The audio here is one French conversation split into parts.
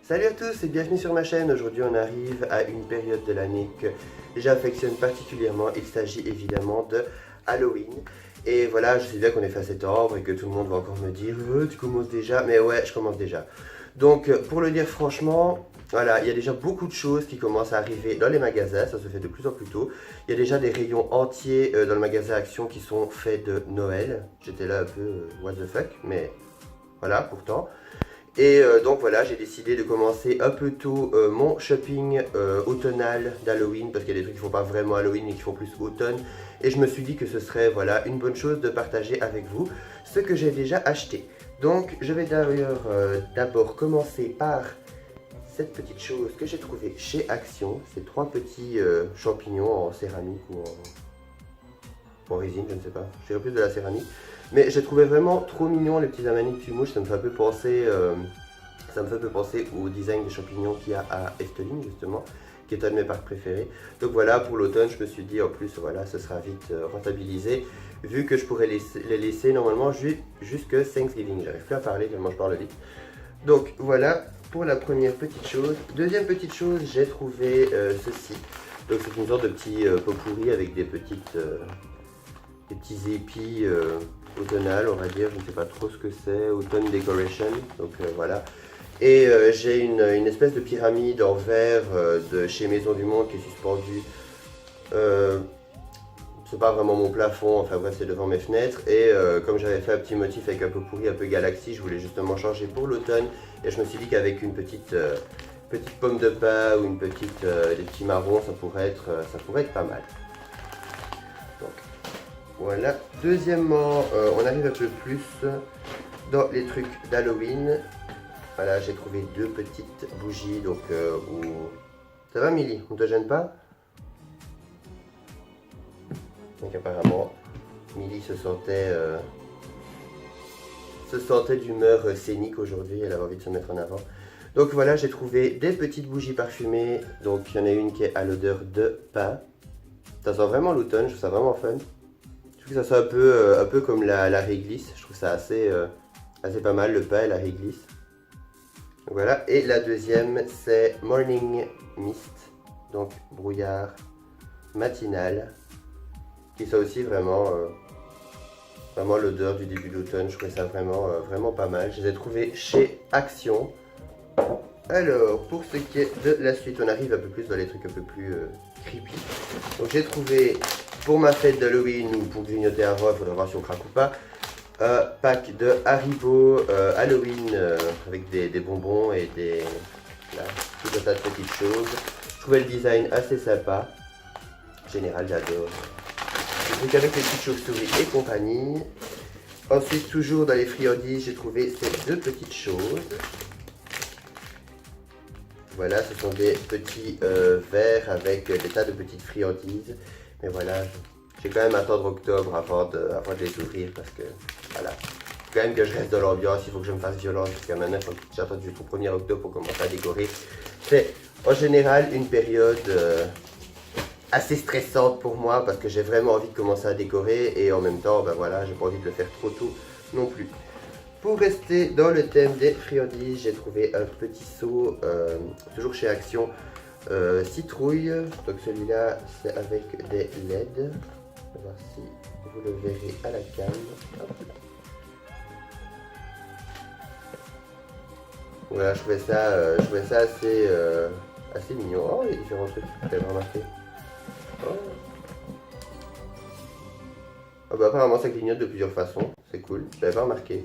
Salut à tous et bienvenue sur ma chaîne. Aujourd'hui on arrive à une période de l'année que j'affectionne particulièrement. Il s'agit évidemment de Halloween. Et voilà, je sais bien qu'on est fin septembre et que tout le monde va encore me dire tu commences déjà. Mais ouais, je commence déjà. Donc pour le dire franchement, voilà, il y a déjà beaucoup de choses qui commencent à arriver dans les magasins. Ça se fait de plus en plus tôt. Il y a déjà des rayons entiers dans le magasin Action qui sont faits de Noël. J'étais là un peu what the fuck, mais voilà pourtant. Et donc voilà, j'ai décidé de commencer un peu tôt mon shopping automnal d'Halloween parce qu'il y a des trucs qui font pas vraiment Halloween mais qui font plus automne. Et je me suis dit que ce serait voilà, une bonne chose de partager avec vous ce que j'ai déjà acheté. Donc je vais d'ailleurs d'abord commencer par cette petite chose que j'ai trouvée chez Action. Ces trois petits champignons en céramique ou en résine, je ne sais pas. Je dirais plus de la céramique. Mais j'ai trouvé vraiment trop mignon les petits amanites tue-mouches. Ça me fait un peu penser, au design des champignons qu'il y a à Efteling justement, qui est un de mes parcs préférés. Donc voilà, pour l'automne, je me suis dit en plus, voilà, ce sera vite rentabilisé, vu que je pourrais les laisser normalement jusque Thanksgiving. J'arrive plus à parler tellement je parle vite. Donc voilà pour la première petite chose. Deuxième petite chose, j'ai trouvé ceci. Donc c'est une sorte de petit pot pourri avec des petits épis automnal, on va dire, je ne sais pas trop ce que c'est, autumn decoration, donc voilà. Et j'ai une espèce de pyramide en verre de chez Maison du Monde qui est suspendue. C'est pas vraiment mon plafond, enfin bref, c'est devant mes fenêtres. Et comme j'avais fait un petit motif avec un peu pourri, un peu galaxie, je voulais justement changer pour l'automne. Et je me suis dit qu'avec une petite pomme de pin ou des petits marrons, ça pourrait être pas mal. Donc, voilà. Deuxièmement, on arrive un peu plus dans les trucs d'Halloween. Voilà, j'ai trouvé deux petites bougies. Donc, ça va, Milly? On te gêne pas? Donc, apparemment, Milly se sentait d'humeur scénique aujourd'hui. Elle avait envie de se mettre en avant. Donc, voilà, j'ai trouvé des petites bougies parfumées. Donc, il y en a une qui est à l'odeur de pain. Ça sent vraiment l'automne, je trouve ça vraiment fun. Ça sent un peu comme la réglisse, je trouve ça assez pas mal, le pain et la réglisse. Voilà, et la deuxième c'est Morning Mist, donc brouillard matinal, qui sent aussi vraiment l'odeur du début d'automne. Je trouvais ça vraiment pas mal. Je les ai trouvés chez Action. Alors, pour ce qui est de la suite, on arrive un peu plus dans les trucs un peu plus creepy. Donc j'ai trouvé, pour ma fête d'Halloween ou pour grignoter avant, il faudra voir si on craque ou pas, un pack de Haribo Halloween avec des bonbons et tout un tas de petites choses. Je trouvais le design assez sympa. En général, j'adore. Donc avec les petites chauves-souris et compagnie. Ensuite, toujours dans les friandises, j'ai trouvé ces deux petites choses. Voilà, ce sont des petits verres avec des tas de petites friandises. Mais voilà, j'ai quand même à attendre octobre avant de les ouvrir parce que voilà. Il faut quand même que je reste dans l'ambiance, il faut que je me fasse violence jusqu'à maintenant. J'ai attendu jusqu'au 1er octobre pour commencer à décorer. C'est en général une période assez stressante pour moi parce que j'ai vraiment envie de commencer à décorer et en même temps, ben voilà, j'ai pas envie de le faire trop tôt non plus. Pour rester dans le thème des friandises, j'ai trouvé un petit seau, toujours chez Action, citrouille. Donc celui-là, c'est avec des LED. On va voir si vous le verrez à la cam. Hop. Voilà, je trouvais ça assez mignon. Oh, il y a différents trucs, vous avez remarqué. Oh. Oh, bah, apparemment, ça clignote de plusieurs façons. C'est cool, je l'avais pas remarqué.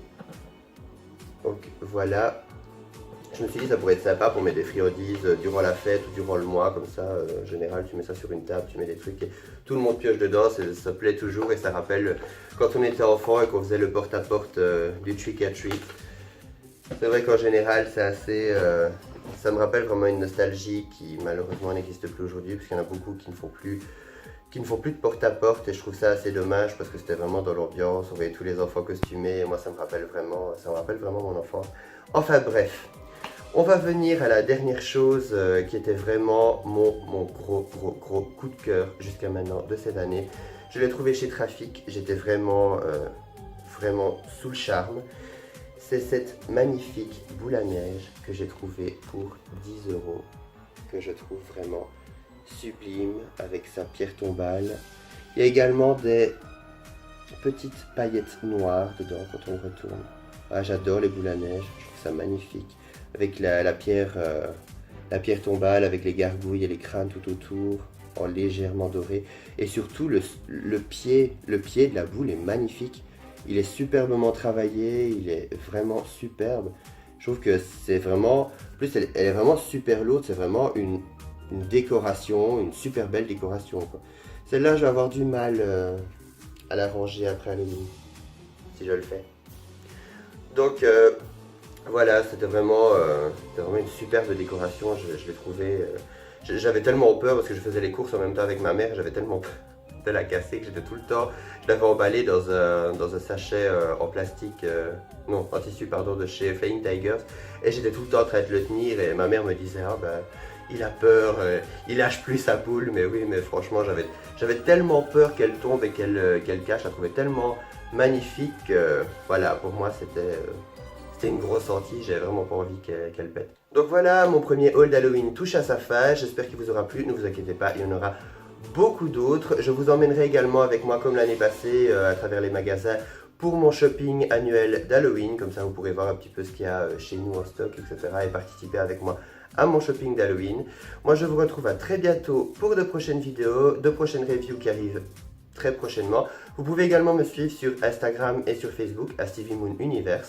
Donc voilà, je me suis dit ça pourrait être sympa pour mettre des friandises durant la fête ou durant le mois, comme ça, en général tu mets ça sur une table, tu mets des trucs et tout le monde pioche dedans, ça plaît toujours et ça rappelle quand on était enfant et qu'on faisait le porte-à-porte du trick or treat. C'est vrai qu'en général c'est assez, ça me rappelle vraiment une nostalgie qui malheureusement n'existe plus aujourd'hui parce qu'il y en a beaucoup qui ne font plus de porte-à-porte et je trouve ça assez dommage parce que c'était vraiment dans l'ambiance, on voyait tous les enfants costumés et moi ça me rappelle vraiment mon enfance. Enfin bref, on va venir à la dernière chose qui était vraiment mon gros coup de cœur jusqu'à maintenant de cette année. Je l'ai trouvé chez Trafic, j'étais vraiment sous le charme. c'est cette magnifique boule à neige que j'ai trouvée pour 10 €, que je trouve vraiment sublime avec sa pierre tombale. Il y a également des petites paillettes noires dedans quand on retourne. Ah, j'adore les boules à neige, je trouve ça magnifique. Avec la pierre tombale, avec les gargouilles et les crânes tout autour, en légèrement doré. Et surtout, le pied de la boule est magnifique. Il est superbement travaillé, il est vraiment superbe. Je trouve que c'est vraiment... En plus, elle est vraiment super lourde, c'est vraiment une décoration, une super belle décoration, quoi. Celle-là, je vais avoir du mal à la ranger après Halloween, si je le fais. Donc, voilà, c'était vraiment une superbe décoration, je l'ai trouvée... J'avais tellement peur parce que je faisais les courses en même temps avec ma mère, j'avais tellement peur de la casser que j'étais tout le temps, je l'avais emballée dans un sachet en plastique, non, en tissu pardon, de chez Flying Tigers, et j'étais tout le temps en train de le tenir et ma mère me disait ah ben il a peur, il lâche plus sa boule, mais oui, mais franchement j'avais tellement peur qu'elle tombe et qu'elle cache, je la trouvais tellement magnifique que voilà, pour moi c'était une grosse sortie, j'avais vraiment pas envie qu'elle pète. Donc voilà, mon premier haul d'Halloween touche à sa fin, j'espère qu'il vous aura plu, ne vous inquiétez pas, il y en aura beaucoup d'autres. Je vous emmènerai également avec moi comme l'année passée à travers les magasins pour mon shopping annuel d'Halloween, comme ça vous pourrez voir un petit peu ce qu'il y a chez nous en stock, etc. et participer avec moi à mon shopping d'Halloween. Moi je vous retrouve à très bientôt pour de prochaines vidéos, de prochaines reviews qui arrivent très prochainement. Vous pouvez également me suivre sur Instagram et sur Facebook à Stevie Moon Universe.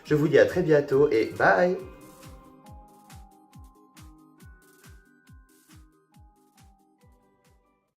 Je vous dis à très bientôt et bye!